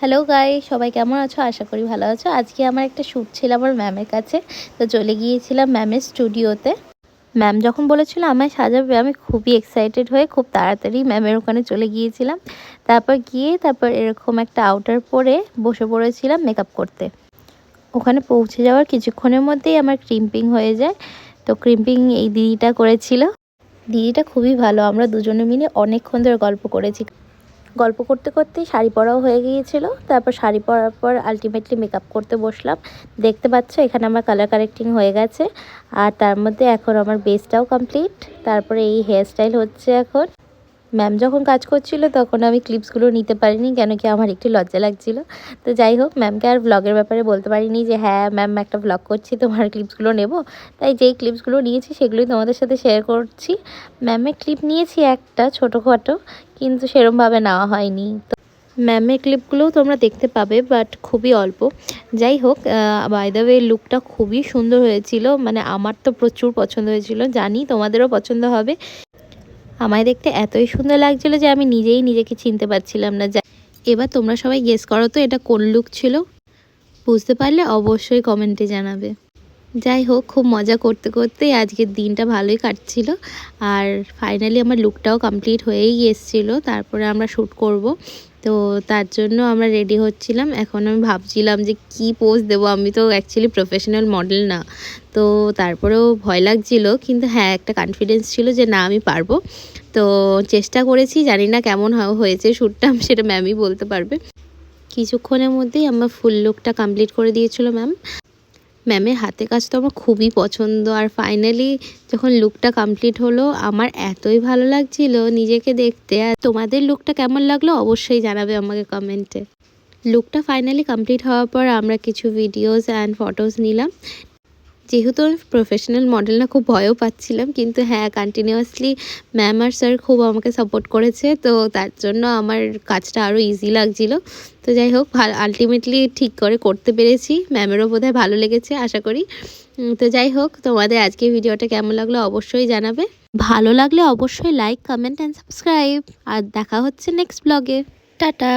Hello guys, সবাই কেমন আছো? আশা করি ভালো আছো। আজকে আমার একটা শ্যুট ছিল আমার ম্যামের কাছে, তো চলে গিয়েছিলাম ম্যামের স্টুডিওতে। ম্যাম যখন বলেছিল আমায় সাজাবে, আমি খুবই এক্সাইটেড হয়ে খুব তাড়াতাড়ি ম্যামের ওখানে চলে গিয়েছিলাম। তারপর এরকম একটা আউটার পরে বসে পড়েছিলাম মেকআপ করতে। ওখানে পৌঁছে যাওয়ার কিছুক্ষণের মধ্যেই আমার ক্রিম্পিং হয়ে যায়। তো ক্রিম্পিং এই দিদিটা করেছিল। দিদিটা খুবই ভালো, আমরা দুজনে মিলে অনেকক্ষণ ধরে গল্প করেছি। গল্প করতে করতেই শাড়ি পরাও হয়ে গিয়েছিল। তারপর শাড়ি পরার পর আলটিমেটলি মেকআপ করতে বসলাম। দেখতে পাচ্ছ এখানে আমার কালার কারেক্টিং হয়ে গেছে, আর তার মধ্যে এখন আমার বেসটাও কমপ্লিট। তারপরে এই হেয়ার স্টাইল হচ্ছে এখন। ম্যাম যখন কাজ করছিল তখন আমি ক্লিপসগুলো নিতে পারিনি, কেন কি আমার একটু লজ্জা লাগছিল। তো যাই হোক, ম্যামকে আর ব্লগের ব্যাপারে বলতে পারিনি যে হ্যাঁ ম্যাম একটা ব্লগ করছি, তোমার ক্লিপসগুলো নেব। তাই যেই ক্লিপসগুলো নিয়েছি সেগুলোই তোমাদের সাথে শেয়ার করছি। ম্যামের ক্লিপ নিয়েছি একটা ছোটোখাটো, কিন্তু সেরমভাবে নেওয়া হয়নি। তো ম্যামের ক্লিপগুলোও তোমরা দেখতে পাবে, বাট খুবই অল্প। যাই হোক, বাই দ্য ওয়ে লুকটা খুবই সুন্দর হয়েছিল, মানে আমার তো প্রচুর পছন্দ হয়েছিল, জানি তোমাদেরও পছন্দ হবে। আমায় দেখতে এতই সুন্দর লাগছিল যে আমি নিজেই নিজেকে চিনতে পারছিলাম না। এবার তোমরা সবাই গেস করো তো এটা কোন লুক ছিল। বুঝতে পারলে অবশ্যই কমেন্টে জানাবে। যাই হোক, খুব মজা করতে করতেই আজকের দিনটা ভালোই কাটছিল। আর ফাইনালি আমার লুকটাও কমপ্লিট হয়েই এসেছিলো। তারপরে আমরা শ্যুট করব, তো তার জন্য আমরা রেডি হচ্ছিলাম। এখন আমি ভাবছিলাম যে কি পোজ দেবো, আমি তো অ্যাকচুয়ালি প্রফেশনাল মডেল না। তো তারপরেও ভয় লাগছিল, কিন্তু হ্যাঁ একটা কনফিডেন্স ছিল যে না আমি পারবো। তো চেষ্টা করেছি, জানি না কেমন হয়েছে শ্যুটটা, সেটা ম্যামই বলতে পারবে। কিছুক্ষণের মধ্যেই আমার ফুল লুকটা কমপ্লিট করে দিয়েছিল ম্যাম। ম্যামের হাতে কাজ তো আমার খুবই পছন্দ। আর ফাইনালি যখন লুকটা কমপ্লিট হলো, আমার এতই ভালো লাগছিল নিজেকে দেখতে। আর তোমাদের লুকটা কেমন লাগলো অবশ্যই জানাবে আমাকে কমেন্টে। লুকটা ফাইনালি কমপ্লিট হওয়ার পর আমরা কিছু ভিডিওস অ্যান্ড ফটোস নিলাম। যেহেতু আমি প্রফেশনাল মডেল না, খুব ভয়ও পাচ্ছিলাম, কিন্তু হ্যাঁ কন্টিনিউয়াসলি ম্যাম আর স্যার খুব আমাকে সাপোর্ট করেছে, তো তার জন্য আমার কাজটা আরও ইজি লাগছিল। তো যাই হোক, আলটিমেটলি ঠিক করে করতে পেরেছি। ম্যামেরও বোধহয় ভালো লেগেছে আশা করি। তো যাই হোক, তোমাদের আজকে ভিডিওটা কেমন লাগলো অবশ্যই জানাবে। ভালো লাগলে অবশ্যই লাইক, কমেন্ট অ্যান্ড সাবস্ক্রাইব। আর দেখা হচ্ছে নেক্সট ব্লগে। টাটা।